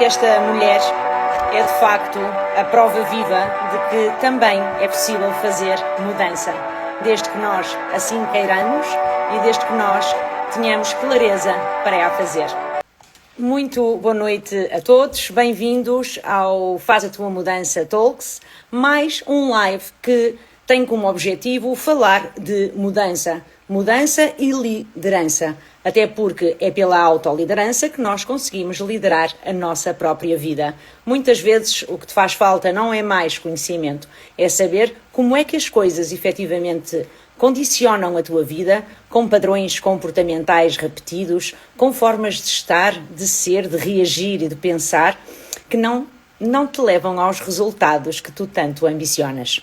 Esta mulher é de facto a prova viva de que também é possível fazer mudança, desde que nós assim queiramos e desde que nós tenhamos clareza para a fazer. Muito boa noite a todos, bem-vindos ao Faz a Tua Mudança Talks, mais um live que tem como objetivo falar de mudança e liderança, até porque é pela autoliderança que nós conseguimos liderar a nossa própria vida. Muitas vezes o que te faz falta não é mais conhecimento, é saber como é que as coisas efetivamente condicionam a tua vida, com padrões comportamentais repetidos, com formas de estar, de ser, de reagir e de pensar, que não te levam aos resultados que tu tanto ambicionas.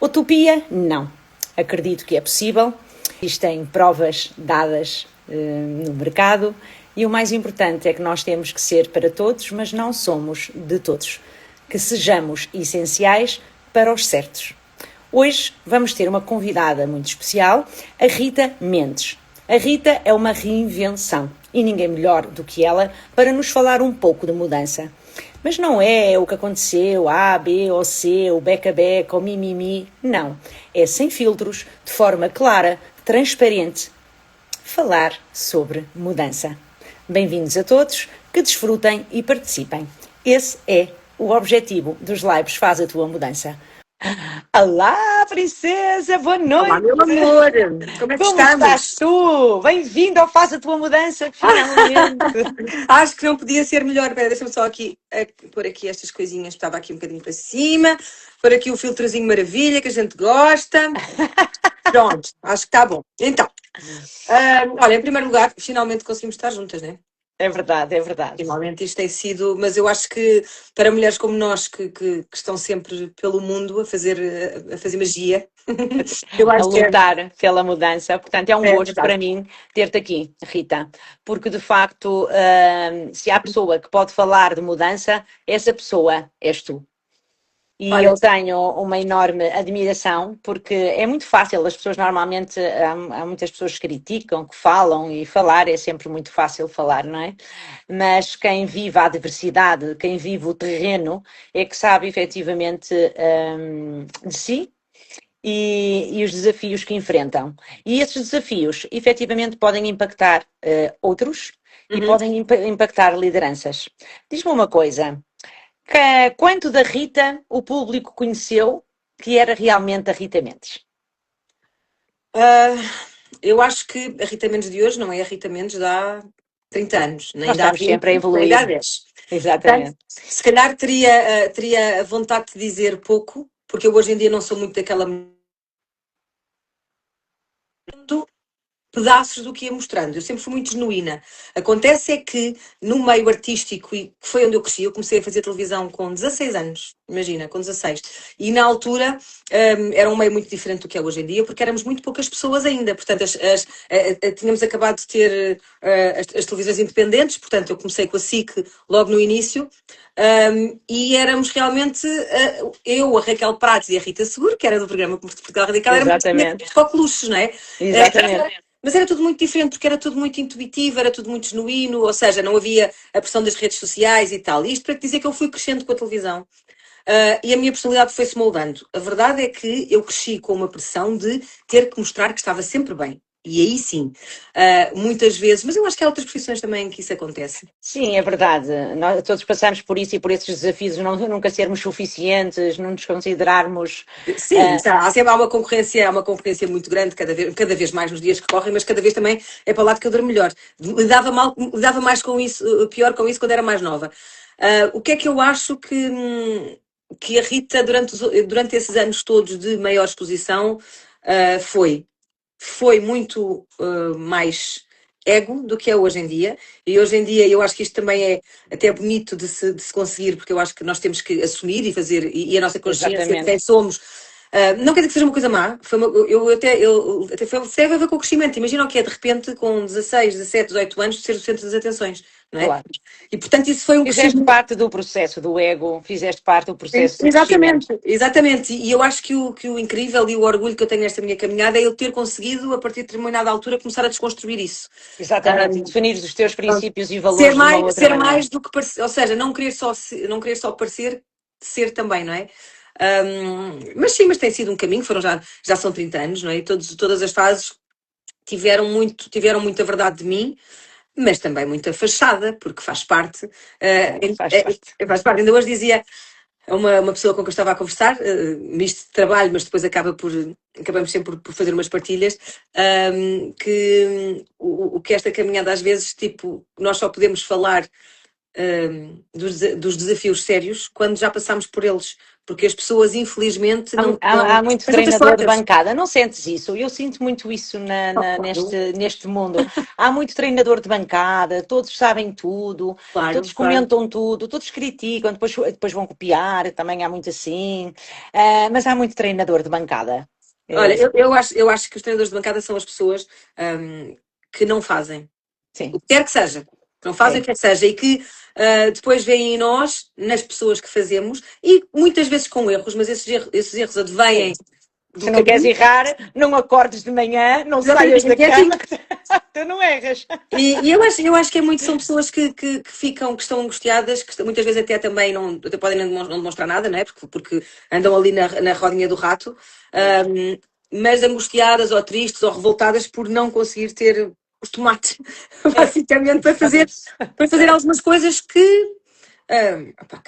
Utopia? Não. Acredito que é possível. Existem provas dadas no mercado e o mais importante é que nós temos que ser para todos, mas não somos de todos. Que sejamos essenciais para os certos. Hoje vamos ter uma convidada muito especial, a Rita Mendes. A Rita é uma reinvenção e ninguém melhor do que ela para nos falar um pouco de mudança. Mas não é o que aconteceu, A, B ou C, o beca-beca ou mimimi, não. É sem filtros, de forma clara, transparente, falar sobre mudança. Bem-vindos a todos, que desfrutem e participem. Esse é o objetivo dos lives Faz a Tua Mudança. Olá, princesa, boa noite! Olá, meu amor! Como é que estás tu? Bem-vindo ao Faz a Tua Mudança, finalmente! Acho que não podia ser melhor. Espera, deixa-me só aqui pôr aqui estas coisinhas, estava aqui um bocadinho para cima, pôr aqui o filtrozinho maravilha que a gente gosta. Pronto, acho que está bom. Então, olha, em primeiro lugar, finalmente conseguimos estar juntas, não é? É verdade, é verdade. Finalmente isto tem sido, mas eu acho que para mulheres como nós que estão sempre pelo mundo a fazer magia, eu acho a lutar pela mudança, portanto é um gosto para mim ter-te aqui, Rita, porque de facto se há pessoa que pode falar de mudança, essa pessoa és tu. E eu tenho uma enorme admiração, porque é muito fácil, as pessoas normalmente, há muitas pessoas que criticam, que falam, e falar é sempre muito fácil falar, não é? Mas quem vive a adversidade, quem vive o terreno, é que sabe efetivamente de si e os desafios que enfrentam. E esses desafios efetivamente podem impactar outros e podem impactar lideranças. Diz-me uma coisa. Quanto da Rita o público conheceu que era realmente a Rita Mendes? Eu acho que a Rita Mendes de hoje não é a Rita Mendes de há 30 anos. Nem dá sempre a evoluir. Nem dá 10. Exatamente. Portanto, se calhar teria vontade de dizer pouco, porque eu hoje em dia não sou muito daquela... pedaços do que ia mostrando. Eu sempre fui muito genuína. Acontece é que no meio artístico, e que foi onde eu cresci, eu comecei a fazer televisão com 16 anos, imagina, com 16. E na altura era um meio muito diferente do que é hoje em dia, porque éramos muito poucas pessoas ainda. Portanto, tínhamos acabado de ter as televisões independentes, portanto eu comecei com a SIC logo no início, e éramos realmente eu, a Raquel Prates e a Rita Seguro, que era do programa Portugal Radical, éramos coqueluches, não é? Exatamente. Mas era tudo muito diferente, porque era tudo muito intuitivo, era tudo muito genuíno, ou seja, não havia a pressão das redes sociais e tal. E isto para te dizer que eu fui crescendo com a televisão. E a minha personalidade foi-se moldando. A verdade é que eu cresci com uma pressão de ter que mostrar que estava sempre bem. E aí sim, muitas vezes, mas eu acho que há outras profissões também que isso acontece. Sim, é verdade. Nós todos passamos por isso e por esses desafios, nunca sermos suficientes, não nos considerarmos... Sim, há uma concorrência muito grande, cada vez mais nos dias que correm, mas cada vez também é para o lado que eu durmo melhor. Lidava mais com isso, pior com isso quando era mais nova. O que é que eu acho que a Rita, durante esses anos todos de maior exposição, foi muito mais ego do que é hoje em dia, e hoje em dia eu acho que isto também é até bonito de se conseguir, porque eu acho que nós temos que assumir e fazer, e a nossa consciência de quem somos. Não quer dizer que seja uma coisa má, até foi a ver com o crescimento. Imagina o que é de repente com 16, 17, 18 anos ser o centro das atenções. não é? Claro. E portanto isso foi um Fizeste crescimento. parte do processo do ego, fizeste parte do processo de Exatamente, crescimento. exatamente. E eu acho que o incrível e o orgulho que eu tenho nesta minha caminhada é eu ter conseguido, a partir de determinada altura, começar a desconstruir isso. Exatamente, e definir os teus princípios e Ser valores de uma mais, outra ser maneira. mais do que parecer, ou seja, não querer só parecer, ser também, não é? Mas sim, mas tem sido um caminho, já são 30 anos, não é? E todas as fases tiveram muita verdade de mim, mas também muita fachada, porque faz parte. Faz parte. Faz parte. Ainda hoje dizia a uma pessoa com quem eu estava a conversar, nisto de trabalho, mas depois acabamos sempre por fazer umas partilhas, que o que esta caminhada às vezes, tipo, nós só podemos falar dos desafios sérios quando já passamos por eles, porque as pessoas infelizmente não Há muito as outras treinador de portas. bancada, não sentes isso? Eu sinto muito isso neste mundo. Há muito treinador de bancada, todos sabem tudo, Claro, todos claro. comentam tudo, todos criticam, depois vão copiar, também há muito assim. Mas há muito treinador de bancada. Olha, eu acho que os treinadores de bancada são as pessoas que não fazem. Sim, O que quer que seja. Não fazem o que quer que seja. E que depois veem em nós, nas pessoas que fazemos, e muitas vezes com erros, mas esses erros advêm do se não queres caminho. errar, não acordes de manhã, não Exatamente, saias da é assim. cama, tu não erras. E eu acho que são pessoas que estão angustiadas, que muitas vezes até também até podem não demonstrar nada, não é? Porque andam ali na rodinha do rato, mas angustiadas ou tristes ou revoltadas por não conseguir ter os tomates, basicamente, para fazer algumas coisas que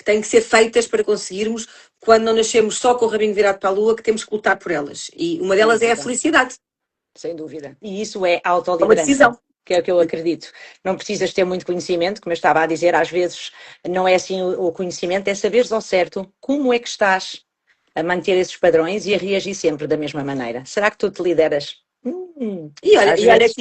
têm que ser feitas para conseguirmos, quando não nascemos só com o rabinho virado para a lua, que temos que lutar por elas. E uma delas é a felicidade. Sem dúvida. E isso é É uma autoliderança, decisão. que é o que eu acredito. Não precisas ter muito conhecimento, como eu estava a dizer, às vezes não é assim o conhecimento, é saberes ao certo como é que estás a manter esses padrões e a reagir sempre da mesma maneira. Será que tu te lideras? E olha, Às e olha vezes.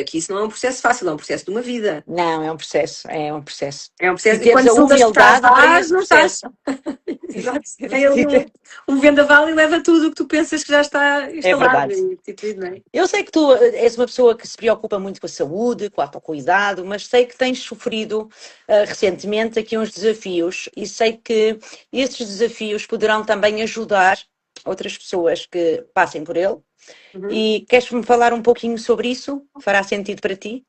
que isso não é um processo fácil, é um processo de uma vida. Não, é um processo, é um processo. É um E processo. E teres quando a julgas que estás humildade para lá, esse não estás. processo. Exato. Vem ali um vendaval e leva tudo o que tu pensas que já está É instalado verdade. e instituído, não é? Eu sei que tu és uma pessoa que se preocupa muito com a saúde, com o autocuidado, mas sei que tens sofrido recentemente aqui uns desafios e sei que esses desafios poderão também ajudar outras pessoas que passem por ele. E queres-me falar um pouquinho sobre isso? Fará sentido para ti?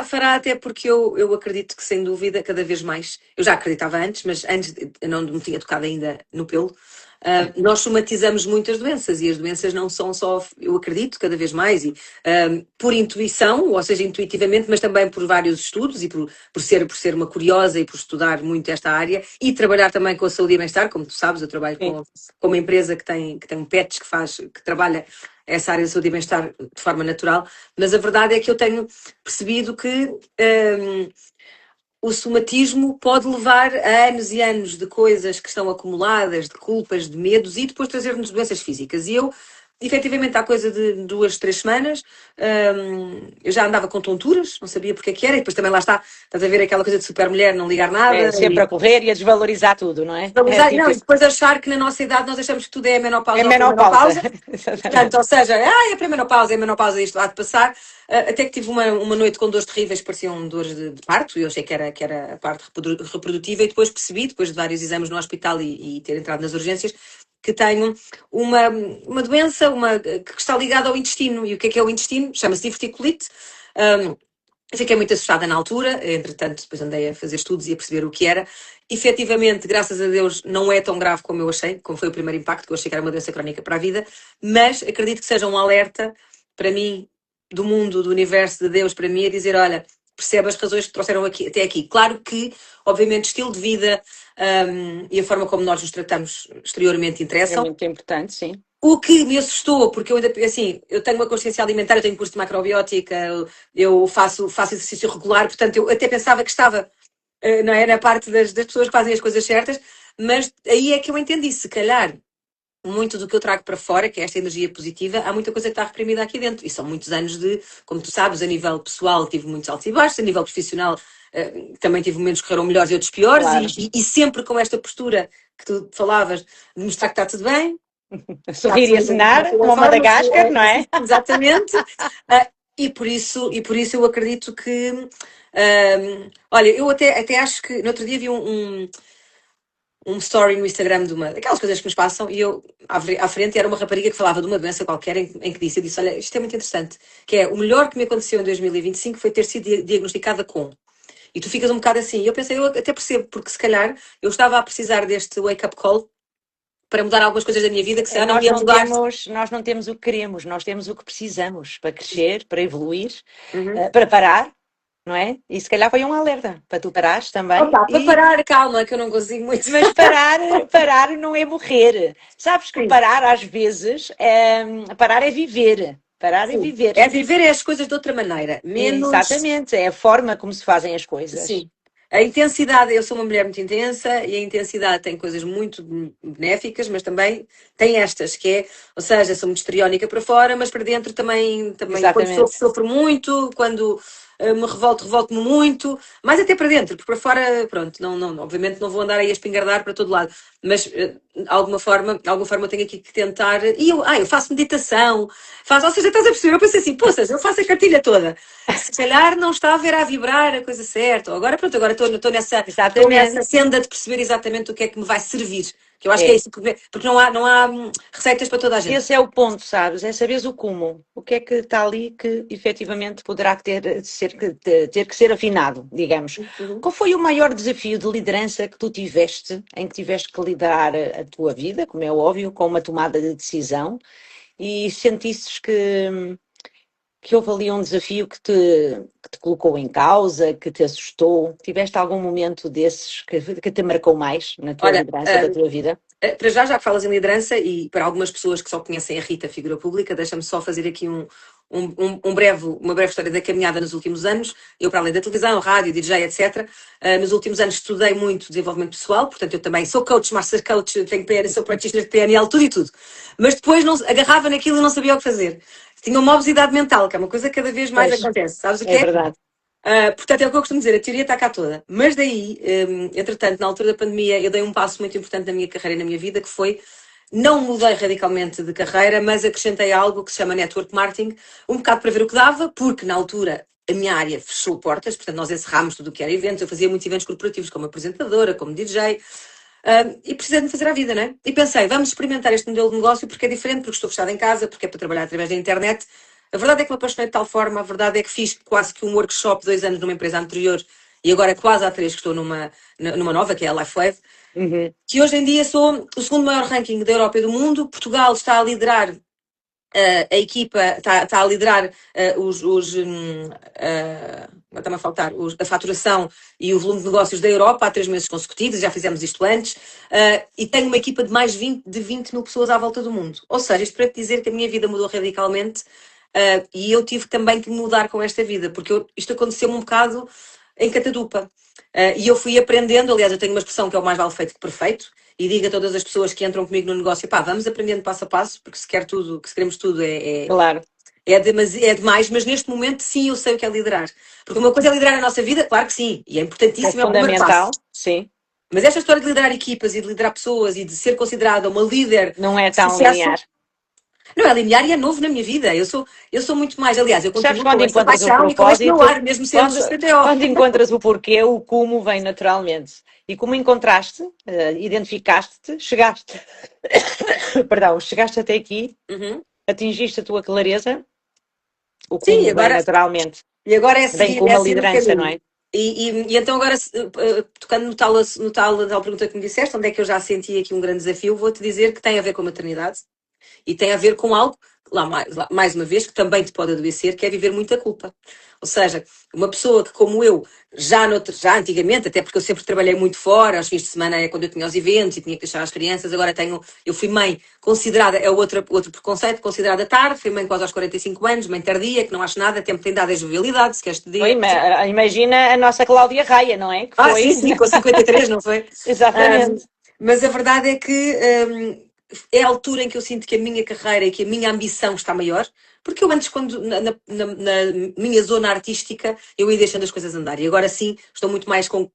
Fará até porque eu acredito que, sem dúvida, cada vez mais, eu já acreditava antes, mas antes eu não me tinha tocado ainda no pelo, nós somatizamos muitas doenças e as doenças não são só, eu acredito, cada vez mais, e por intuição, ou seja, intuitivamente, mas também por vários estudos e por ser uma curiosa e por estudar muito esta área e trabalhar também com a saúde e bem-estar, como tu sabes, eu trabalho com uma empresa que tem um PETs que trabalha essa área de saúde e bem-estar de forma natural, mas a verdade é que eu tenho percebido que o somatismo pode levar a anos e anos de coisas que estão acumuladas, de culpas, de medos e depois trazer-nos doenças físicas. E eu, efetivamente, há coisa de 2, 3 semanas, eu já andava com tonturas, não sabia porque é que era, e depois também lá estás a ver aquela coisa de super mulher, não ligar nada. É sempre a correr e a desvalorizar tudo, não é? Não, e depois achar que na nossa idade nós achamos que tudo é menopausa É ou menopausa. pré-menopausa. Portanto, ou seja, é pré-menopausa, isto há de passar. Até que tive uma noite com dores terríveis, pareciam dores de parto, e eu achei que era a parte reprodutiva, e depois percebi, depois de vários exames no hospital e ter entrado nas urgências, que tenho uma doença que está ligada ao intestino. E o que é o intestino? Chama-se diverticulite. Fiquei muito assustada na altura, entretanto, depois andei a fazer estudos e a perceber o que era. Efetivamente, graças a Deus, não é tão grave como eu achei, como foi o primeiro impacto, que eu achei que era uma doença crónica para a vida, mas acredito que seja um alerta para mim, do mundo, do universo, de Deus, para mim, a dizer: olha, percebe as razões que trouxeram até aqui. Claro que, obviamente, estilo de vida e a forma como nós nos tratamos exteriormente É interessam. muito importante, sim. O que me assustou, porque eu ainda, assim, eu tenho uma consciência alimentar, eu tenho curso de macrobiótica, eu faço exercício regular, portanto, eu até pensava que estava, não é, na parte das pessoas que fazem as coisas certas, mas aí é que eu entendi, se calhar, muito do que eu trago para fora, que é esta energia positiva, há muita coisa que está reprimida aqui dentro, e são muitos anos como tu sabes, a nível pessoal tive muitos altos e baixos, a nível profissional também tive momentos que correram melhores e outros piores, Claro. e sempre com esta postura que tu falavas, de mostrar que está tudo bem, A sorrir e acenar, como a Madagascar, não é? Exatamente. E por isso eu acredito que Olha, eu até acho que no outro dia vi um story no Instagram de uma daquelas coisas que nos passam e eu à frente era uma rapariga que falava de uma doença qualquer em que disse, eu disse, olha, isto é muito interessante, que é o melhor que me aconteceu em 2025 foi ter sido diagnosticada com. E tu ficas um bocado assim. E eu pensei, eu até percebo, porque se calhar eu estava a precisar deste wake-up call para mudar algumas coisas da minha vida que se calhar não ia mudar. Nós não temos o que queremos, nós temos o que precisamos para crescer, para evoluir, Uhum. para parar, não é? E se calhar foi um alerta para tu parares também. Opa, para parar, calma, que eu não consigo muito. Mas parar não é morrer. Sabes que Sim. parar às vezes, parar é viver. Parar é Sim. viver. É viver as coisas de outra maneira. Menos. Exatamente, é a forma como se fazem as coisas. Sim. A intensidade, eu sou uma mulher muito intensa e a intensidade tem coisas muito benéficas, mas também tem estas, que é, ou seja, sou muito histriónica para fora, mas para dentro também quando Exatamente. sofro muito, quando me revolto-me muito, mais até para dentro, porque para fora, pronto, obviamente não vou andar aí a espingardar para todo lado, mas de alguma forma eu tenho aqui que tentar, e eu faço meditação, ou seja, estás a perceber, eu penso assim, poças, eu faço a cartilha toda, se calhar não está a ver a vibrar a coisa certa, ou agora pronto, agora estou nessa senda de perceber exatamente o que é que me vai servir. Que eu acho que é isso, porque não há receitas para toda a gente. Esse é o ponto, sabes? É saberes o como. O que é que está ali que efetivamente poderá ter que ser afinado, digamos. Uhum. Qual foi o maior desafio de liderança que tu tiveste, em que tiveste que liderar a tua vida, como é óbvio, com uma tomada de decisão, e sentisses que houve ali um desafio que te colocou em causa, que te assustou? Tiveste algum momento desses que te marcou mais na tua liderança da tua vida? Para já que falas em liderança, e para algumas pessoas que só conhecem a Rita, figura pública, deixa-me só fazer aqui uma breve história da caminhada nos últimos anos. Eu, para além da televisão, rádio, DJ, etc., nos últimos anos estudei muito desenvolvimento pessoal, portanto eu também sou coach, master coach, tenho PNL, sou practitioner de PNL, tudo e tudo. Mas depois não, agarrava naquilo e não sabia o que fazer. Tinha uma obesidade mental, que é uma coisa que cada vez mais acontece. Sabes o que é? É verdade. Portanto, é o que eu costumo dizer, a teoria está cá toda. Mas daí, entretanto, na altura da pandemia, eu dei um passo muito importante na minha carreira e na minha vida, que foi, não mudei radicalmente de carreira, mas acrescentei algo que se chama Network Marketing, um bocado para ver o que dava, porque na altura a minha área fechou portas, portanto nós encerrámos tudo o que era eventos, eu fazia muitos eventos corporativos como apresentadora, como DJ, e precisei de me fazer a vida, né? E pensei, vamos experimentar este modelo de negócio porque é diferente, porque estou fechada em casa, porque é para trabalhar através da internet. A verdade é que me apaixonei de tal forma, a verdade é que fiz quase que um workshop 2 anos numa empresa anterior e agora quase há 3 que estou numa nova, que é a LifeWave, que hoje em dia sou o segundo maior ranking da Europa e do mundo. Portugal está a liderar a equipa, está a liderar está-me a faltar, a faturação e o volume de negócios da Europa há 3 meses consecutivos, já fizemos isto antes, e tenho uma equipa de mais de 20 mil pessoas à volta do mundo. Ou seja, isto para te dizer que a minha vida mudou radicalmente, e eu tive também que mudar com esta vida, porque isto aconteceu-me um bocado em catadupa. E eu fui aprendendo, aliás, eu tenho uma expressão que é o mais vale feito que perfeito, e digo a todas as pessoas que entram comigo no negócio, pá, vamos aprendendo passo a passo, porque se queremos tudo Claro. é demais, mas neste momento sim eu sei o que é liderar. Porque uma coisa é liderar a nossa vida, claro que sim, e é importantíssimo, é fundamental, sim. Mas esta história de liderar equipas e de liderar pessoas e de ser considerada uma líder não é tão sucesso, linear. Não é linear e é novo na minha vida. Eu sou muito mais, aliás, eu continuo com esta paixão e com este meu ar, mesmo sendo CTO. Quando encontras o porquê, o como vem naturalmente. E como encontraste, identificaste-te, chegaste, perdão, chegaste até aqui, atingiste a tua clareza, o como Sim, agora, vem naturalmente. E agora é seguir, com uma liderança, não é? E então agora, tocando no tal pergunta que me disseste, onde é que eu já senti aqui um grande desafio, vou-te dizer que tem a ver com a maternidade e tem a ver com algo, mais uma vez, que também te pode adoecer, que é viver muita culpa. Ou seja, uma pessoa que, como eu, já antigamente, até porque eu sempre trabalhei muito fora, aos fins de semana é quando eu tinha os eventos e tinha que deixar as crianças, agora eu fui mãe considerada, é outro preconceito, considerada tarde, fui mãe quase aos 45 anos, mãe tardia, que não acho nada, tempo tem dado é jovialidade, se queres te dizer. Imagina a nossa Cláudia Raia, não é? Que foi... sim, com 53, não foi? Exatamente. Mas a verdade é que é a altura em que eu sinto que a minha carreira e que a minha ambição está maior, porque eu antes, quando na minha zona artística, eu ia deixando as coisas andar. E agora sim, estou muito mais com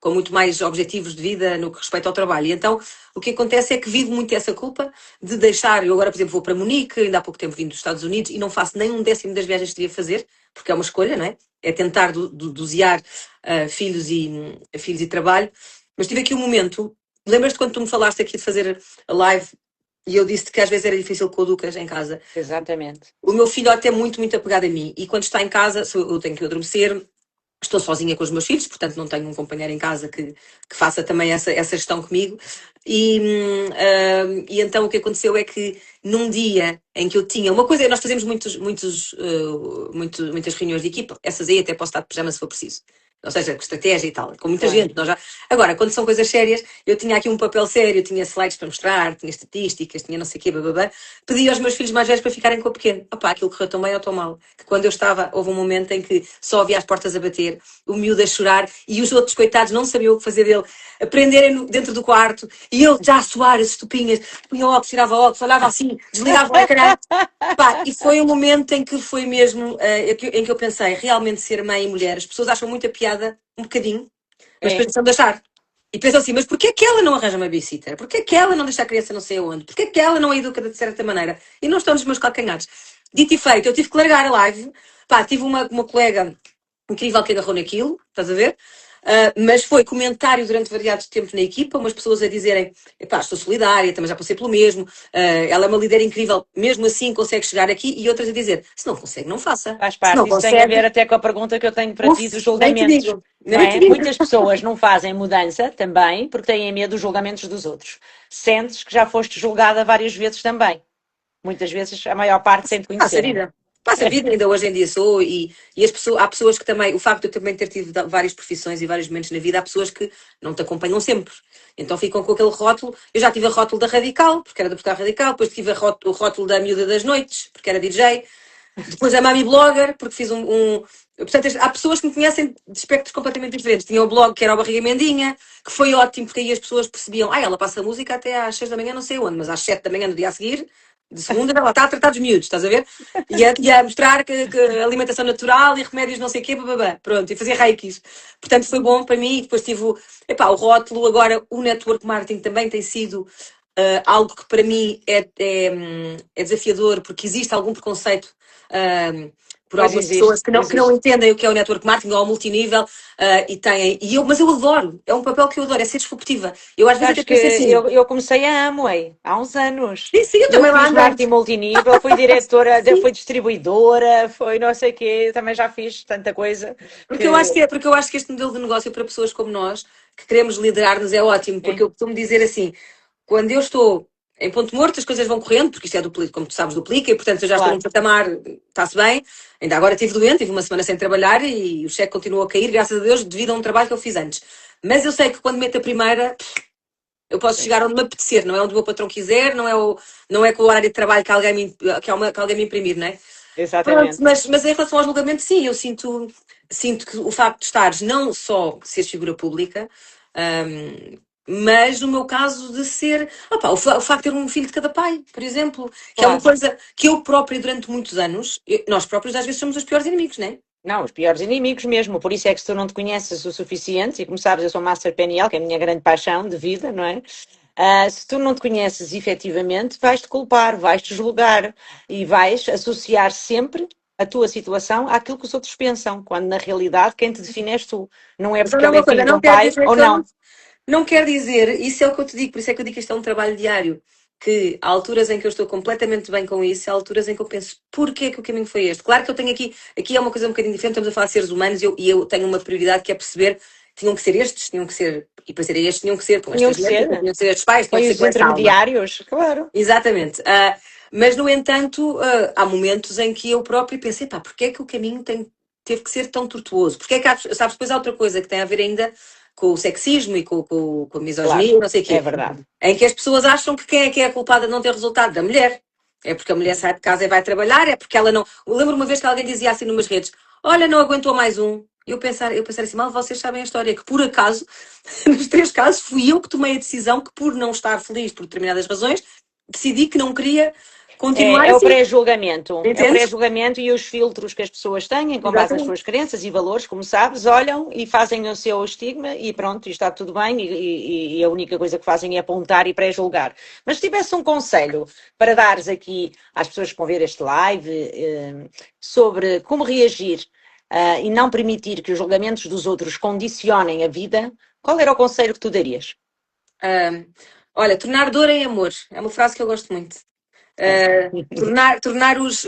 com muito mais objetivos de vida no que respeita ao trabalho. E então, o que acontece é que vivo muito essa culpa de deixar. Eu agora, por exemplo, vou para Munique, ainda há pouco tempo vim dos Estados Unidos e não faço nem um décimo das viagens que devia fazer, porque é uma escolha, não é? É tentar dosear filhos e trabalho. Mas tive aqui um momento. Lembras-te quando tu me falaste aqui de fazer a live e eu disse que às vezes era difícil com o Lucas em casa? Exatamente. O meu filho até é muito, muito apegado a mim. E quando está em casa, eu tenho que adormecer, estou sozinha com os meus filhos, portanto não tenho um companheiro em casa que faça também essa gestão comigo. E então o que aconteceu é que num dia em que eu tinha uma coisa, nós fazemos muitas reuniões de equipa, essas aí até posso estar de pijama se for preciso. Ou seja, com estratégia e tal, com muita Claro. gente. Agora, quando são coisas sérias, eu tinha aqui um papel sério, tinha slides para mostrar, tinha estatísticas, tinha não sei o quê, bababá. Pedi aos meus filhos mais velhos para ficarem com o pequeno. Opá, aquilo correu tão bem ou tão mal. Que quando eu estava, houve um momento em que só havia as portas a bater, o miúdo a chorar e os outros coitados não sabiam o que fazer dele, a prenderem dentro do quarto e ele já a suar as estupinhas, punha óculos, tirava óculos, olhava assim, desligava o ecrã. Pá, e foi um momento em que foi mesmo, em que eu pensei, realmente ser mãe e mulher, as pessoas acham muita piada, um bocadinho, mas É. pensam de achar. E pensam assim, mas porquê que ela não arranja uma babysitter? Porquê que ela não deixa a criança não sei aonde? Porquê que ela não a educa de certa maneira? E não estão nos meus calcanhares. Dito e feito, eu tive que largar a live. Pá, tive uma colega incrível que agarrou naquilo, estás a ver? Mas foi comentário durante variados tempos na equipa, umas pessoas a dizerem, epá, estou solidária, também já passei pelo mesmo, ela é uma líder incrível, mesmo assim consegue chegar aqui, e outras a dizer, se não consegue, não faça. Faz Se não parte. Isso tem a ver consegue, até com a pergunta que eu tenho para ti dos nem te julgamentos. digo, Não nem te é? digo. Muitas pessoas não fazem mudança também porque têm medo dos julgamentos dos outros. Sentes que já foste julgada várias vezes também. Muitas vezes, a maior parte sem te Passa a conhecerem. vida. Passa a vida, ainda hoje em dia sou, e há pessoas que também, o facto de eu também ter tido várias profissões e vários momentos na vida, há pessoas que não te acompanham sempre. Então ficam com aquele rótulo. Eu já tive a rótulo da Radical, porque era da Portugal Radical, depois tive o rótulo da Miúda das Noites, porque era DJ, depois a Mami Blogger, porque fiz Portanto, há pessoas que me conhecem de espectros completamente diferentes. Tinha o blog que era o Barriga Mendinha, que foi ótimo, porque aí as pessoas percebiam, ela passa música até às 6 da manhã, não sei onde, mas às 7 da manhã no dia a seguir, de segunda, ela está a tratar dos miúdos, estás a ver? E a mostrar que alimentação natural e remédios não sei o quê, bababá. Pronto, e fazia reikis. Portanto, foi bom para mim. E depois tive o rótulo, agora o network marketing também tem sido algo que para mim é desafiador, porque existe algum preconceito por Pois algumas pessoas que existe. não entendem o que é o network marketing ou o multinível mas eu adoro, é um papel que eu adoro, é ser disruptiva. Eu às vezes até Sabes que penso assim, eu comecei a Amway há uns anos. sim, eu Eu também lá fiz andei. marketing multinível, fui diretora, Sim. fui distribuidora, foi não sei o quê, também já fiz tanta coisa que. Porque eu acho que este modelo de negócio para pessoas como nós, que queremos liderar-nos, é ótimo, porque Sim, eu costumo dizer assim, quando eu estou em ponto morto, as coisas vão correndo, porque isto é duplica, como tu sabes, duplica, e portanto eu já estou num claro. patamar, está-se bem. Ainda agora estive doente, tive uma semana sem trabalhar e o cheque continuou a cair, graças a Deus, devido a um trabalho que eu fiz antes. Mas eu sei que quando meto a primeira, eu posso Sim, chegar onde me apetecer, não é onde o meu patrão quiser, não é com o horário de trabalho que alguém me imprimir, não é? Pronto, exatamente. mas em relação ao julgamento, sim, eu sinto que o facto de estares não só seres figura pública, mas no meu caso de ser. O facto de ter um filho de cada pai, por exemplo, que é uma Claro. coisa que eu própria durante muitos anos, nós próprios às vezes somos os piores inimigos, não é? Não, os piores inimigos mesmo. Por isso é que se tu não te conheces o suficiente, e como sabes, eu sou Master PNL, que é a minha grande paixão de vida, não é? Se tu não te conheces efetivamente, vais-te culpar, vais-te julgar e vais associar sempre a tua situação àquilo que os outros pensam, quando na realidade quem te define és tu. Não é Mas porque olha ele é uma coisa, filho de não um quer pai dizer ou que eu não. não quer dizer, isso é o que eu te digo, por isso é que eu digo que isto é um trabalho diário. Que há alturas em que eu estou completamente bem com isso, há alturas em que eu penso, porquê que o caminho foi este? Claro que eu tenho aqui é uma coisa um bocadinho diferente, estamos a falar de seres humanos e eu tenho uma prioridade que é perceber, tinham que ser estes, tinham que ser, e para serem estes, tinham que ser com Tinham estas que métricas, ser. tinham que ser estes pais, tinham que Foi ser os com esta alma. intermediários, claro. Exatamente. Mas, no entanto, há momentos em que eu próprio pensei, pá, porquê é que o caminho teve que ser tão tortuoso? Porque é que, sabes, depois há outra coisa que tem a ver ainda com o sexismo e com a Claro, misoginia, não sei o é quê, verdade. em que as pessoas acham que quem é a culpada de não ter resultado? Da mulher. É porque a mulher sai de casa e vai trabalhar, é porque ela não. Eu lembro uma vez que alguém dizia assim numas redes: olha, não aguentou mais um. Eu pensei assim, mal vocês sabem a história, que por acaso, nos 3 casos, fui eu que tomei a decisão que, por não estar feliz por determinadas razões, decidi que não queria continuar É o assim. pré-julgamento. É o Entendes? pré-julgamento e os filtros que as pessoas têm com base nas Exatamente. suas crenças e valores, como sabes, olham e fazem o seu estigma e pronto, e está tudo bem e a única coisa que fazem é apontar e pré-julgar. Mas se tivesse um conselho para dares aqui às pessoas que vão ver este live sobre como reagir e não permitir que os julgamentos dos outros condicionem a vida, qual era o conselho que tu darias? Ah, olha, tornar dor em amor. É uma frase que eu gosto muito. É. Tornar os.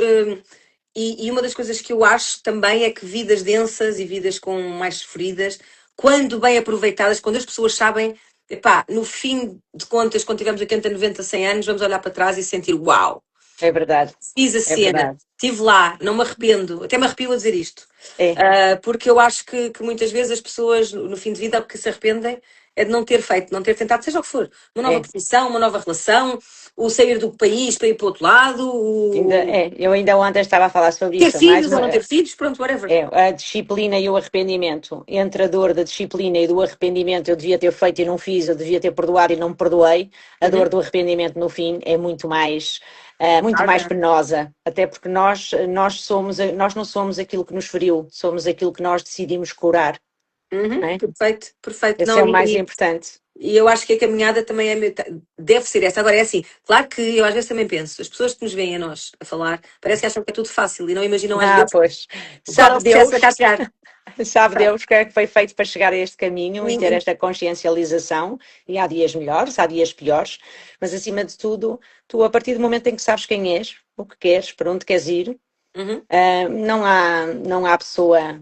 E uma das coisas que eu acho também é que vidas densas e vidas com mais sofridas, quando bem aproveitadas, quando as pessoas sabem, epá, no fim de contas, quando tivermos 80, 90, 100 anos, vamos olhar para trás e sentir uau, É verdade, fiz a é cena, verdade. estive lá, não me arrependo, até me arrepio a dizer isto. É. Porque eu acho que muitas vezes as pessoas, no fim de vida, o que se arrependem é de não ter feito, não ter tentado, seja o que for, uma nova É. profissão, uma nova relação, o sair do país para ir para o outro lado, Eu ainda ontem estava a falar sobre ter isso. filhos ou não ter filhos, pronto, whatever. A disciplina e o arrependimento. Entre a dor da disciplina e do arrependimento, eu devia ter feito e não fiz, eu devia ter perdoado e não me perdoei. A dor Uhum. do arrependimento, no fim, é muito mais penosa. Até porque nós não somos aquilo que nos feriu, somos aquilo que nós decidimos curar. Não Uhum. é? Perfeito, perfeito. Esse é Não, o mais importante. e eu acho que a caminhada também deve ser essa. Agora é assim, claro que eu às vezes também penso, as pessoas que nos veem a nós a falar, parece que acham que é tudo fácil e não imaginam às vezes Pois. qual é Sabe o processo Deus até chegar. Sabe Deus o que é que foi feito para chegar a este caminho e ter Ninguém. esta consciencialização, e há dias melhores, há dias piores, mas acima de tudo, tu a partir do momento em que sabes quem és, o que queres, para onde queres ir, Uhum. não há pessoa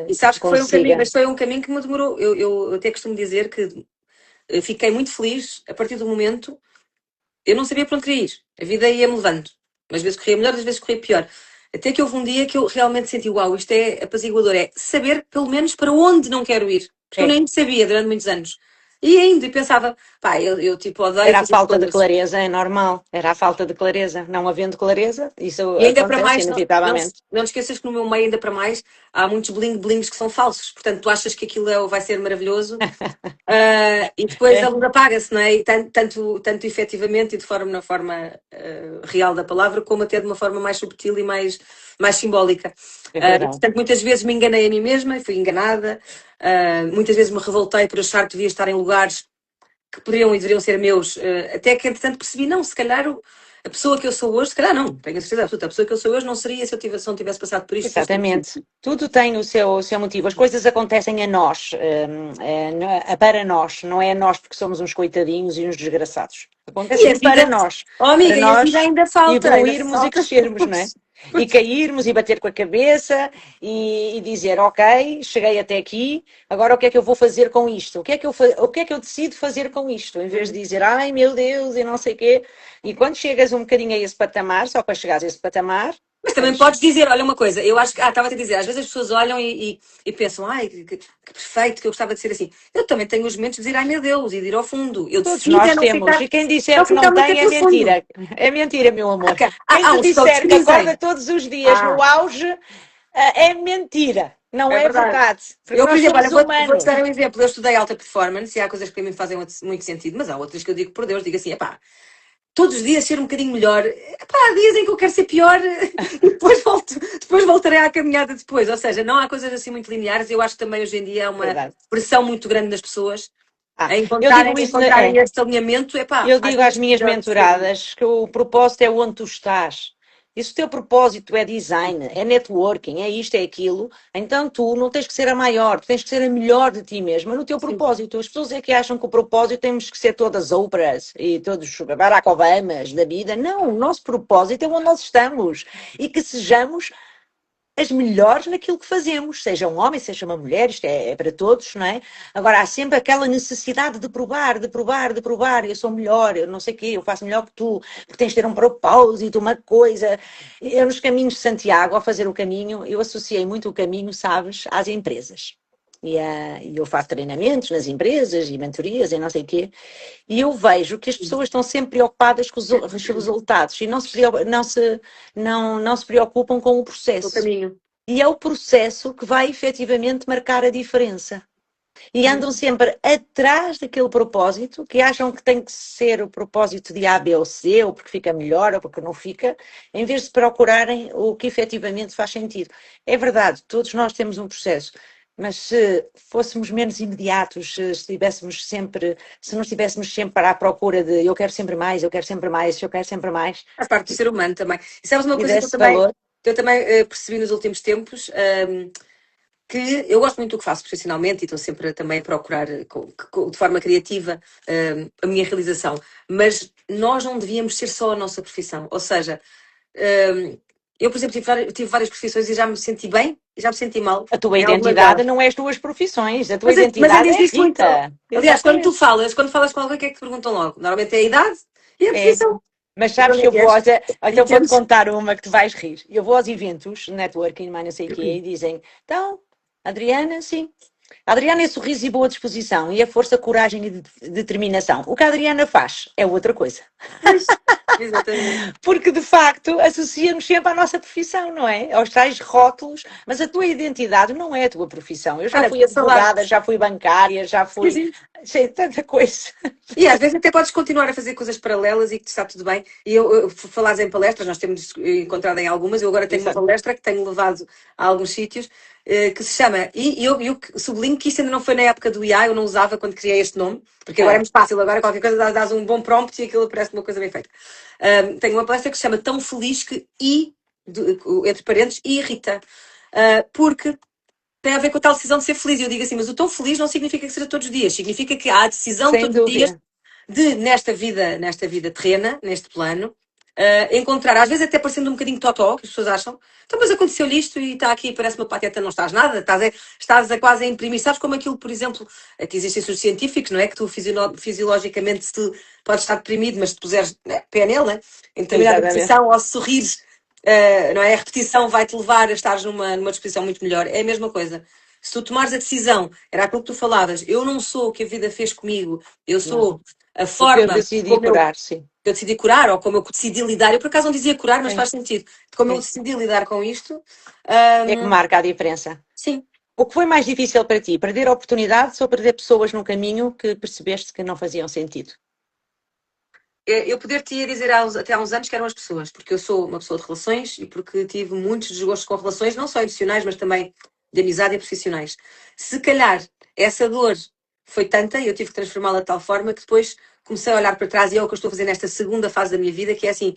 E que sabes te que foi um caminho, consiga. mas foi um caminho que me demorou. Eu até costumo dizer que fiquei muito feliz a partir do momento. Eu não sabia para onde queria ir. A vida ia mudando. Às vezes corria melhor, às vezes corria pior. Até que houve um dia que eu realmente senti, uau, isto é apaziguador, é saber pelo menos para onde não quero ir. Porque eu É. nem sabia durante muitos anos. E ainda, e pensava, pá, eu tipo odeio Era a fazer falta de coisas. clareza, é normal. Era a falta de clareza. Não havendo clareza, isso E ainda para acontece mais, inevitavelmente. não te esqueças que no meu meio, ainda para mais, há muitos bling-blings que são falsos. Portanto, tu achas que aquilo vai ser maravilhoso e depois a É, luz apaga-se, não é? E tanto efetivamente e de forma, na forma real da palavra, como até de uma forma mais subtil e mais simbólica. é E, verdade. portanto, muitas vezes me enganei a mim mesma e fui enganada. Muitas vezes me revoltei por achar que devia estar em lugares que poderiam e deveriam ser meus, até que entretanto percebi, não, se calhar a pessoa que eu sou hoje, se calhar não, tenho a certeza absoluta, a pessoa que eu sou hoje não seria se eu não tivesse passado por isto, fosse Exatamente. Tudo tem o seu motivo. As coisas acontecem a nós, para nós, não é a nós porque somos uns coitadinhos e uns desgraçados. E a Acontecem vida, oh para amiga, e a vida nós ainda evoluirmos e falta. crescermos, não é? E cairmos e bater com a cabeça e dizer, ok, cheguei até aqui, agora o que é que eu vou fazer com isto? O que é que eu decido fazer com isto? Em vez de dizer, ai meu Deus, e não sei o quê. E quando chegas um bocadinho a esse patamar, só para chegares a esse patamar, Mas também tens. podes dizer, olha uma coisa, eu acho que, estava-te a dizer, às vezes as pessoas olham e pensam, ai, que perfeito, que eu gostava de ser assim. Eu também tenho os momentos de dizer, ai meu Deus, e de ir ao fundo. Eu Todos decido é nós temos. E quem disser não que ficar não muito tem tempo é no fundo. mentira. É mentira, meu amor. Quem Há te uns coaches disser que que acorda dizem, todos os dias ah, no auge, é mentira. Não é é verdade. verdade. Porque Eu, por nós exemplo, olha, somos vou-te humanos. dar um exemplo. Eu estudei alta performance e há coisas que para mim fazem muito sentido, mas há outras que eu digo por Deus, digo assim, epá, todos os dias ser um bocadinho melhor. Epá, há dias em que eu quero ser pior e depois voltarei à caminhada depois. Ou seja, não há coisas assim muito lineares. Eu acho que também hoje em dia há uma Verdade. pressão muito grande nas pessoas Ah, a eu encontrarem, digo a isso, encontrarem este alinhamento. Epá, eu às digo às vezes minhas melhor do que mentoradas que o propósito é onde tu estás. E se o teu propósito é design, é networking, é isto, é aquilo, então tu não tens que ser a maior, tu tens que ser a melhor de ti mesma no teu sim. propósito. As pessoas é que acham que o propósito temos que ser todas Oprahs e todos Barack Obamas da vida. Não, o nosso propósito é onde nós estamos e que sejamos as melhores naquilo que fazemos, seja um homem, seja uma mulher, isto é para todos, não é? Agora, há sempre aquela necessidade de provar, de provar, de provar, eu sou melhor, eu não sei o quê, eu faço melhor que tu, porque tens de ter um propósito, uma coisa. Eu, nos caminhos de Santiago, ao fazer o caminho, eu associei muito o caminho, sabes, às empresas. E eu faço treinamentos nas empresas e mentorias e não sei o quê, e eu vejo que as pessoas estão sempre preocupadas com os resultados e não se preocupam com o O processo. caminho. E é o processo que vai efetivamente marcar a diferença. E andam sempre atrás daquele propósito, que acham que tem que ser o propósito de A, B ou C, ou porque fica melhor, ou porque não fica, em vez de procurarem o que efetivamente faz sentido. É verdade, todos nós temos um processo, mas se fôssemos menos imediatos, se não estivéssemos sempre à procura de eu quero sempre mais, eu quero sempre mais, eu quero sempre mais, Faz parte do ser humano também. E sabes uma e coisa desse valor, que eu também percebi nos últimos tempos, que eu gosto muito do que faço profissionalmente e estou sempre também a procurar de forma criativa a minha realização. Mas nós não devíamos ser só a nossa profissão. Ou seja, eu, por exemplo, tive várias profissões e já me senti bem e já me senti mal a tua em algumas identidade delas. não é as tuas profissões, a tua Mas ainda identidade é existe muito. Rita. Aliás, Exatamente. quando falas com alguém, o que é que te perguntam logo? Normalmente é a idade e a É. profissão. Mas E sabes onde que é eu que vou és? então E vou-te temos. contar uma que tu vais rir. Eu vou aos eventos, networking, mas não sei o quê, e dizem, então, Adriana, sim. A Adriana é sorriso e boa disposição, e é força, coragem e determinação. O que a Adriana faz é outra coisa. Pois, exatamente. Porque, de facto, associamos sempre à nossa profissão, não é? Aos tais rótulos, mas a tua identidade não é a tua profissão. Eu já Olha, fui por falar. advogada, já fui bancária, já Sim, fui... sim. Sei, tanta coisa. E às vezes até podes continuar a fazer coisas paralelas e que está tudo bem. E falares em palestras, nós temos encontrado em algumas, eu agora tenho uma Exato. palestra que tenho levado a alguns sítios, que se chama, e eu sublinho que isso ainda não foi na época do IA, eu não usava quando criei este nome, porque agora é É. muito fácil, agora qualquer coisa dás um bom prompt e aquilo parece uma coisa bem feita. Tenho uma palestra que se chama Tão Feliz que entre parênteses, irrita. Porque tem a ver com a tal decisão de ser feliz. E eu digo assim, mas o tão feliz não significa que seja todos os dias, significa que há a decisão Sem todos os dias dúvida. de, nesta vida terrena, neste plano, encontrar, às vezes até parecendo um bocadinho totó, que as pessoas acham, então mas aconteceu-lhe isto e está aqui, parece uma pateta, não estás nada, estás a quase a imprimir. Sabes como aquilo, por exemplo, que existem estudos científicos, não é? Que tu fisiologicamente se tu podes estar deprimido, mas se puseres PNL, né? Em determinada Exatamente. posição, ou se sorrires, não é? A repetição vai-te levar a estar numa disposição muito melhor. É a mesma coisa. Se tu tomares a decisão, era aquilo que tu falavas, eu não sou o que a vida fez comigo, eu Não. sou a O que eu forma decidi como curar, sim. eu decidi curar, ou como eu decidi lidar. Eu por acaso não dizia curar, mas Sim, faz sentido. De como eu sim. decidi lidar com isto. É que hum, marca a diferença. sim, O que foi mais difícil para ti? Perder oportunidades ou perder pessoas no caminho que percebeste que não faziam sentido? eu poder te ia dizer até há uns anos que eram as pessoas, porque eu sou uma pessoa de relações e porque tive muitos desgostos com relações, não só emocionais, mas também de amizade e profissionais. Se calhar essa dor foi tanta e eu tive que transformá-la de tal forma que depois comecei a olhar para trás e é o que eu estou a fazer nesta segunda fase da minha vida, que é assim,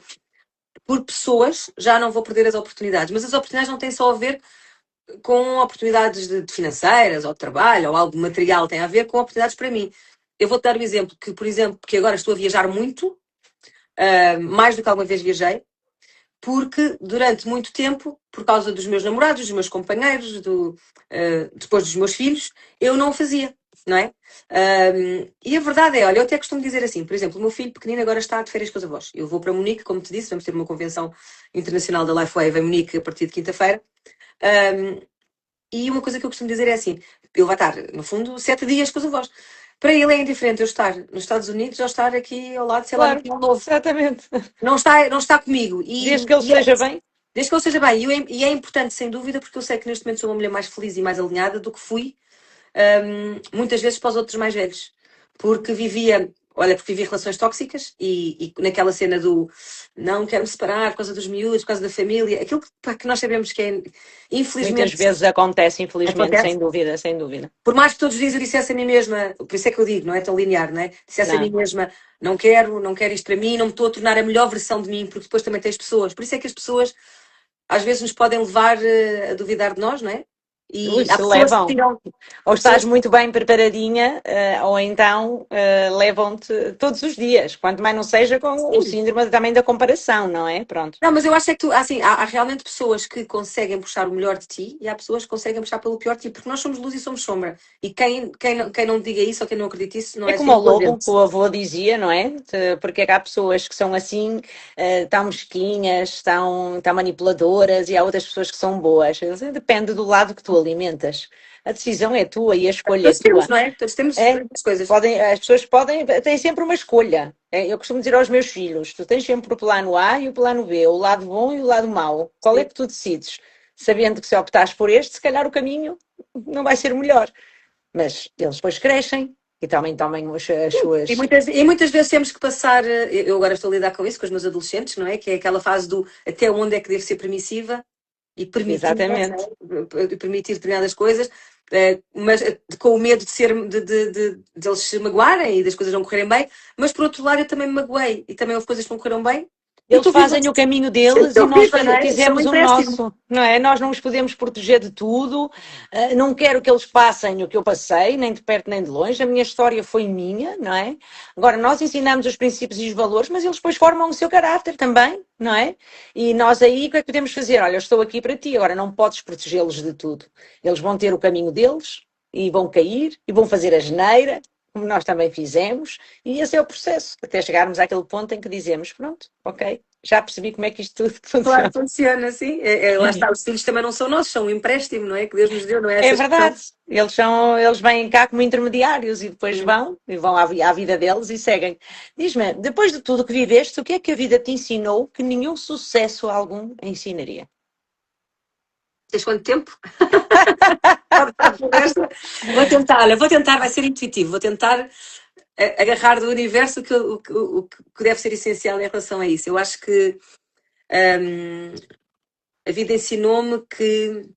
por pessoas já não vou perder as oportunidades, mas as oportunidades não têm só a ver com oportunidades de financeiras ou de trabalho ou algo material, tem a ver com oportunidades para mim. Eu vou-te dar um exemplo, que por exemplo, que agora estou a viajar muito, mais do que alguma vez viajei, porque durante muito tempo, por causa dos meus namorados, dos meus companheiros, depois dos meus filhos, eu não o fazia, não é? E a verdade é, olha, eu até costumo dizer assim, por exemplo, o meu filho pequenino agora está de férias com os avós. Eu vou para Munique, como te disse, vamos ter uma convenção internacional da Lifewave em Munique a partir de quinta-feira. E uma coisa que eu costumo dizer é assim: ele vai estar, no fundo, 7 dias com os avós. Para ele é indiferente eu estar nos Estados Unidos ou estar aqui ao lado, sei lá, no Claro, Pinhal Novo. exatamente. Não está comigo. Desde que ele esteja bem. Desde que ele esteja bem. E é importante, sem dúvida, porque eu sei que neste momento sou uma mulher mais feliz e mais alinhada do que fui muitas vezes para os outros mais velhos. Porque vivia relações tóxicas e naquela cena do não quero me separar por causa dos miúdos, por causa da família, aquilo que nós sabemos que é, Muitas infelizmente, vezes acontece, infelizmente, acontece. sem dúvida, sem dúvida. Por mais que todos os dias eu dissesse a mim mesma, por isso é que eu digo, não é tão linear, não é? Dissesse a mim Não. mesma, não quero isto para mim, não me estou a tornar a melhor versão de mim, porque depois também tens pessoas. Por isso é que as pessoas às vezes nos podem levar a duvidar de nós, não é? E Ui, há se pessoas que levam. tiram. Ou estás Pessoas, muito bem preparadinha, ou então levam-te todos os dias, quanto mais não seja com o sim. síndrome também da comparação, não é? Pronto. Não, mas eu acho é que tu, assim, há realmente pessoas que conseguem puxar o melhor de ti e há pessoas que conseguem puxar pelo pior de ti, porque nós somos luz e somos sombra. E quem não diga isso ou quem não acredita isso não É é como assim o lobo, que coerente. o avô dizia, não é? Porque é que há pessoas que são assim, tão mesquinhas, tão manipuladoras, e há outras pessoas que são boas. Depende do lado que tu alimentas. A decisão é tua e a escolha é Todos temos, tua. não é? Todos temos É, as coisas. as pessoas têm sempre uma escolha. Eu costumo dizer aos meus filhos: tu tens sempre o plano A e o plano B, o lado bom e o lado mau. Qual é Sim. que tu decides? Sabendo que se optares por este, se calhar o caminho não vai ser o melhor. Mas eles depois crescem e também tomam as suas. E muitas vezes temos que passar, eu agora estou a lidar com isso, com os meus adolescentes, não é? Que é aquela fase do até onde é que devo ser permissiva e permitir, Exatamente. permitir determinadas coisas, mas com o medo de ser de eles se magoarem e das coisas não correrem bem, mas por outro lado eu também me magoei e também houve coisas que não correram bem. E Eles estou viva. fazem o caminho deles e Estou nós viva, não é? Isso é um fizemos o empréstimo. nosso, não é? Nós não os podemos proteger de tudo. Não quero que eles passem o que eu passei, nem de perto nem de longe. A minha história foi minha, não é? Agora, nós ensinamos os princípios e os valores, mas eles depois formam o seu caráter também, não é? E nós aí, o que é que podemos fazer? Olha, eu estou aqui para ti, agora não podes protegê-los de tudo. Eles vão ter o caminho deles e vão cair e vão fazer a geneira, como nós também fizemos, e esse é o processo, até chegarmos àquele ponto em que dizemos, pronto, ok, já percebi como é que isto tudo Claro, funciona. funciona assim. Lá está, os filhos também não são nossos, são um empréstimo, não é? Que Deus nos deu, não é É essa expressão? verdade, eles vêm cá como intermediários e depois vão à vida deles e seguem. Diz-me, depois de tudo o que viveste, o que é que a vida te ensinou que nenhum sucesso algum ensinaria? Tens quanto tempo? Vou tentar, olha, vou tentar, vai ser intuitivo, vou tentar agarrar do universo o que deve ser essencial em relação a isso. Eu acho que a vida ensinou-me que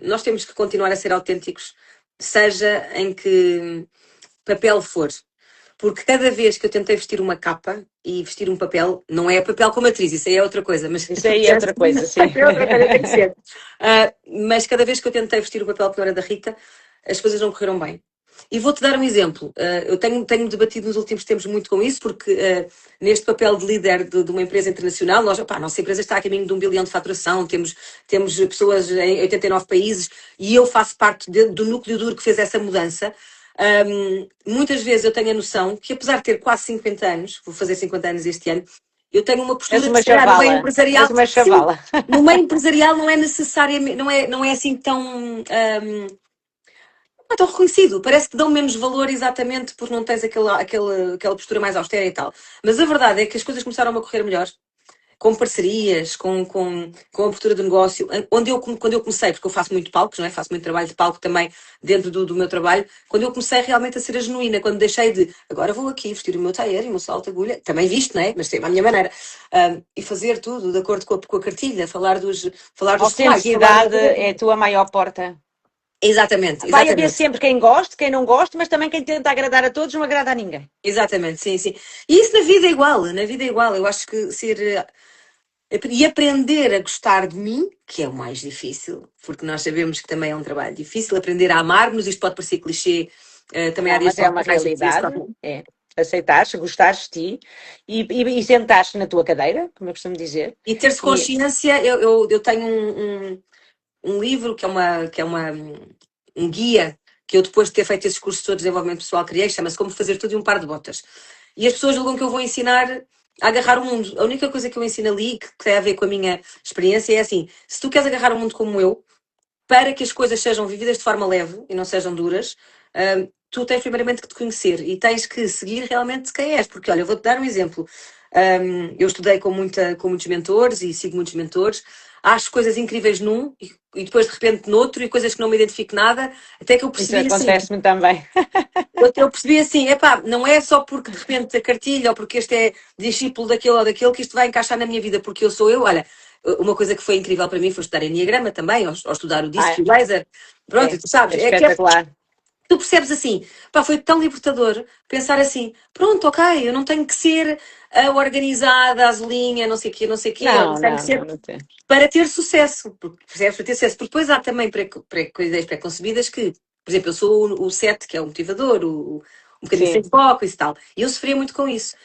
nós temos que continuar a ser autênticos, seja em que papel for. Porque cada vez que eu tentei vestir uma capa e vestir um papel, não é papel como atriz, isso aí é outra coisa, mas Isso aí é outra coisa, sim. é outra coisa, tem que ser. Mas cada vez que eu tentei vestir o papel que não era da Rita, as coisas não correram bem. E vou-te dar um exemplo. Eu tenho debatido nos últimos tempos muito com isso, porque neste papel de líder de uma empresa internacional, a nossa empresa está a caminho de 1 bilhão de faturação, temos pessoas em 89 países e eu faço parte do núcleo duro que fez essa mudança. Muitas vezes eu tenho a noção que, apesar de ter quase 50 anos, vou fazer 50 anos este ano, eu tenho uma postura És uma de se calhar, no meio chavala, empresarial. és uma Sim, chavala. no meio empresarial não é necessariamente, não é assim tão. Não é tão reconhecido, parece que dão menos valor exatamente porque não tens aquela postura mais austera e tal. Mas a verdade é que as coisas começaram a correr melhor, com parcerias, com a abertura do negócio, quando eu comecei, porque eu faço muito palcos, não é? Faço muito trabalho de palco também dentro do meu trabalho, quando eu comecei realmente a ser a genuína, quando deixei de agora vou aqui vestir o meu tailleur e o meu salto de agulha, também visto, não é? Mas sempre à minha maneira, e fazer tudo de acordo com a cartilha, falar dos A slides, autenticidade é a tua maior porta. Exatamente, Vai haver exatamente. sempre quem goste, quem não goste, mas também quem tenta agradar a todos não agrada a ninguém. Exatamente, sim, sim. E isso na vida é igual, na vida é igual. Eu acho que e aprender a gostar de mim, que é o mais difícil, porque nós sabemos que também é um trabalho difícil, aprender a amar-nos, isto pode parecer clichê, também há Não, dias mas que é uma mais dizer isso. realidade. É aceitares, gostares de ti e sentares na tua cadeira, como eu costumo dizer. E ter-se E consciência, eu tenho um livro um guia que eu depois de ter feito esses cursos todos de desenvolvimento pessoal criei, chama-se Como Fazer Tudo em um Par de Botas. E as pessoas julgam que eu vou ensinar a agarrar o mundo. A única coisa que eu ensino ali, que tem a ver com a minha experiência, é assim: se tu queres agarrar o mundo como eu, para que as coisas sejam vividas de forma leve e não sejam duras, tu tens primeiramente que te conhecer e tens que seguir realmente quem és. Porque, olha, eu vou-te dar um exemplo. Eu estudei com muitos mentores e sigo muitos mentores. Acho coisas incríveis num e depois de repente noutro e coisas que não me identifico nada, até que eu isso percebi assim. acontece-me também. Eu percebi assim, epá, não é só porque de repente a cartilha ou porque este é discípulo daquele ou daquele que isto vai encaixar na minha vida, porque eu sou eu. Olha, uma coisa que foi incrível para mim foi estudar Enneagrama também, ou estudar o Disc e o Laser. Pronto, tu sabes, É é que espetacular. tu percebes assim, pá, foi tão libertador pensar assim, pronto, ok, eu não tenho que ser a organizada, a azulinha, não sei o quê, não sei o quê, eu Não, não tenho que não, ser não, não tem. para ter sucesso, percebes? Para ter sucesso. Porque depois há também ideias pré-concebidas que, por exemplo, eu sou o 7, que é o motivador, um bocadinho sem Sim. foco e tal. E eu sofria muito com isso.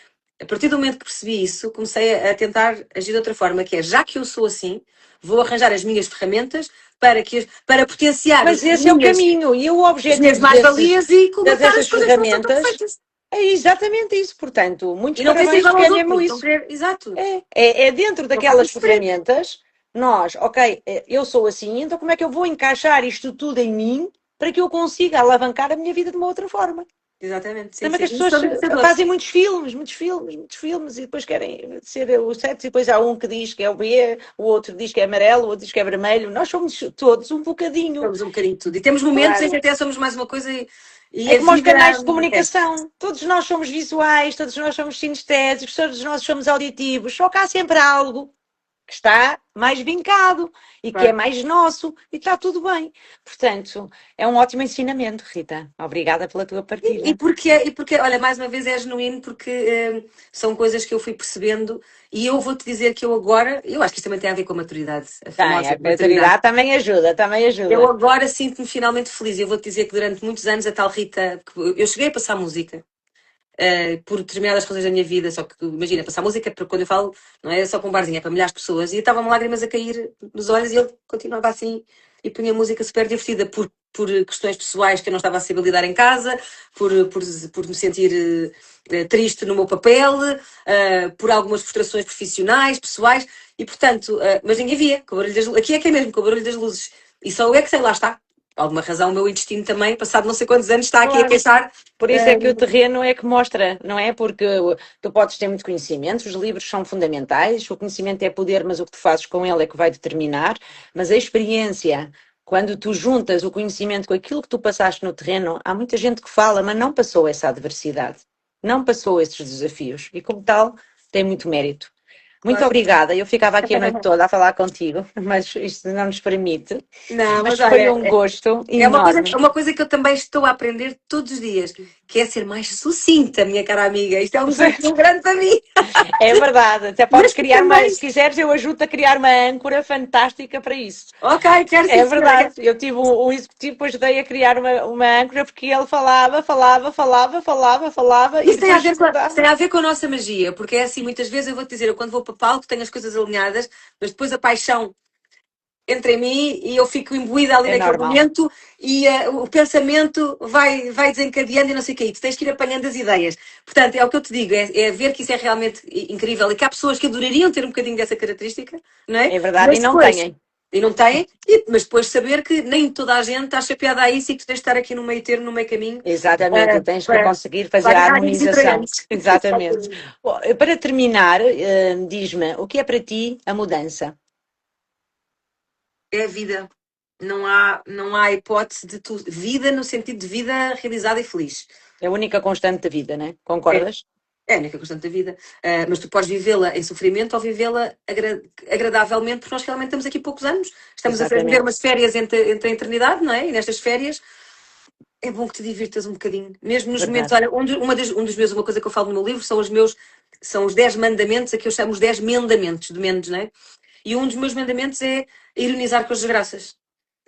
A partir do momento que percebi isso, comecei a tentar agir de outra forma, que é, já que eu sou assim, vou arranjar as minhas ferramentas para potenciar Mas esse é o caminho e o as minhas objetivo mais-valias e colmatar as dessas coisas que não são tão ferramentas perfeitas. é exatamente isso. Portanto, muitos E não querer ser parabéns igual porque aos é mesmo outros. Não isso. querer, exato. É dentro Não façam daquelas sofrer. ferramentas, nós, ok, eu sou assim, então como é que eu vou encaixar isto tudo em mim para que eu consiga alavancar a minha vida de uma outra forma? Exatamente, sim, Também que sim. as pessoas Ensurdecedor. fazem muitos filmes e depois querem ser o certo e depois há um que diz que é o B, o outro diz que é amarelo, o outro diz que é vermelho. Nós somos todos um bocadinho. Somos um bocadinho de tudo. E temos momentos em que Claro. até somos mais uma coisa e É a como aos vida canais de é. comunicação. Todos nós somos visuais, todos nós somos sinestésicos, todos nós somos auditivos. Só que há sempre algo que está mais vincado e que é Claro. mais nosso e está tudo bem. Portanto, é um ótimo ensinamento, Rita. Obrigada pela tua partilha. E porque, olha, mais uma vez é genuíno porque são coisas que eu fui percebendo e eu vou-te dizer que eu agora, eu acho que isto também tem a ver com a maturidade, a Tem, famosa a maturidade. criatividade também ajuda, também Eu ajuda. agora sinto-me finalmente feliz. Eu vou-te dizer que durante muitos anos a tal Rita, eu cheguei a passar música, por determinadas razões da minha vida, só que imagina, passar música, porque quando eu falo, não é só com um barzinho, é para milhares de pessoas, e estavam lágrimas a cair nos olhos e ele continuava assim e punha música super divertida por questões pessoais que eu não estava a saber lidar em casa, por me sentir triste no meu papel, por algumas frustrações profissionais, pessoais, e portanto, mas ninguém via, com o barulho das luzes. Aqui é que é mesmo, com o barulho das luzes. E só eu é que sei, lá está. Por alguma razão, o meu intestino também, passado não sei quantos anos, está aqui a Claro. pensar. Por isso é que o terreno é que mostra, não é? Porque tu podes ter muito conhecimento, os livros são fundamentais, o conhecimento é poder, mas o que tu fazes com ele é que vai determinar, mas a experiência, quando tu juntas o conhecimento com aquilo que tu passaste no terreno, há muita gente que fala, mas não passou essa adversidade, não passou esses desafios, e como tal, tem muito mérito. Muito Claro. obrigada, eu ficava aqui a noite toda a falar contigo, mas isto não nos permite, Não, mas mas foi olha, um gosto é uma coisa, enorme. é uma coisa que eu também estou a aprender todos os dias, que é ser mais sucinta, minha cara amiga. Isto é um desafio grande para mim, É verdade, até podes mas que criar uma, também. se quiseres, eu ajudo a criar uma âncora fantástica para isso. Ok, quero sim, É senhora. verdade, eu tive um executivo, depois ajudei a criar uma âncora porque ele falava e Isso tem a depois ver com isso mudava. tem a ver com a nossa magia, porque é assim, muitas vezes eu vou-te dizer, eu quando vou para palco tenho as coisas alinhadas, mas depois a paixão entra em mim e eu fico imbuída ali É naquele normal. momento e o pensamento vai desencadeando e não sei o que é. Tu tens que ir apanhando as ideias. Portanto, é o que eu te digo, é ver que isso é realmente incrível e que há pessoas que adorariam ter um bocadinho dessa característica, não é? É verdade, e Mas não depois, têm. e não têm, mas depois saber que nem toda a gente está chapeada a isso e que tu tens de estar aqui no meio termo, no meio caminho, Exatamente, e tens que para, conseguir fazer para a ganharem e harmonização. tragantes. Exatamente. Bom, para terminar, diz-me, o que é para ti a mudança? É a vida. Não há hipótese de tu. Vida no sentido de vida realizada e feliz. É a única constante da vida, né? É, Concordas? é a única constante da vida. Mas tu podes vivê-la em sofrimento ou vivê-la agradavelmente, porque nós realmente estamos aqui poucos anos. Estamos a viver Exatamente. umas férias entre a eternidade, não é? E nestas férias é bom que te divirtas um bocadinho. Mesmo nos momentos. Verdade. Olha, uma coisa que eu falo no meu livro são os 10 mandamentos, a que eu chamo os 10 mandamentos de Mendes, não é? E um dos meus mandamentos é ironizar com as desgraças.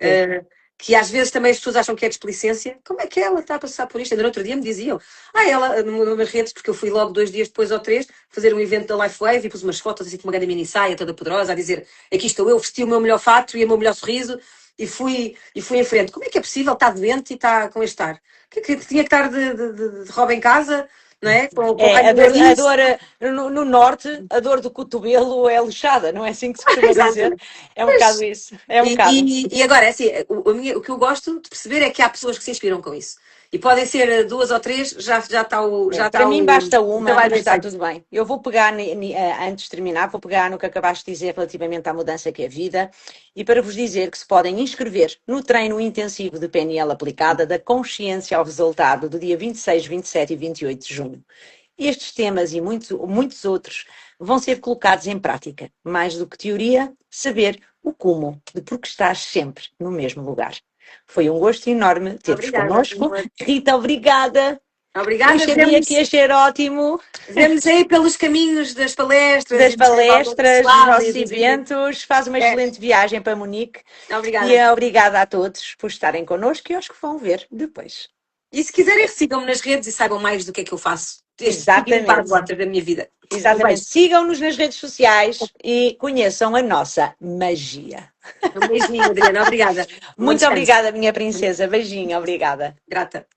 Sim. Que às vezes também as pessoas acham que é displicência. Como é que ela está a passar por isto? Ainda no outro dia me diziam, ela, nas redes, porque eu fui logo 2 dias depois ou 3, fazer um evento da Lifewave e pus umas fotos assim com uma grande mini saia, toda poderosa, a dizer, aqui estou eu, vesti o meu melhor fato e o meu melhor sorriso e fui em frente. Como é que é possível? Está doente e está com este ar. Que tinha que estar de roupa em casa, não é? Com É, raio no nariz. no norte, a dor do cotovelo é lixada, não é assim que se costuma dizer? Exato. É um bocado Pois. isso. É um E, bocado. e agora, é assim, o que eu gosto de perceber é que há pessoas que se inspiram com isso. E podem ser duas ou três, já está o, É, já para está mim o, basta o uma, trabalho mas bem está feito. tudo bem. Eu vou pegar, antes de terminar, vou pegar no que acabaste de dizer relativamente à mudança que é a vida e para vos dizer que se podem inscrever no treino intensivo de PNL aplicada da consciência ao resultado do dia 26, 27 e 28 de junho. Estes temas e muitos outros vão ser colocados em prática. Mais do que teoria, saber o como, de porque estás sempre no mesmo lugar. Foi um gosto enorme ter-vos Obrigada, connosco. amor. Rita, obrigada. Eu Obrigada. sabia que ia ser ótimo. Vemos aí pelos caminhos das palestras Das e do desenvolvimento palestras, dos pessoal e nossos dos... eventos. Faz uma É, excelente viagem para Munique. E obrigada. obrigada a todos por estarem connosco e aos que vão ver depois. E se quiserem, sigam-me nas redes e saibam mais do que é que eu faço. Este pequeno Exatamente. quadro da minha vida. Um Exatamente. beijo. Sigam-nos nas redes sociais e conheçam a nossa magia. Um beijinho, Adriana. Obrigada. Bom Muito descanso. obrigada, minha princesa. Beijinho, obrigada. Grata.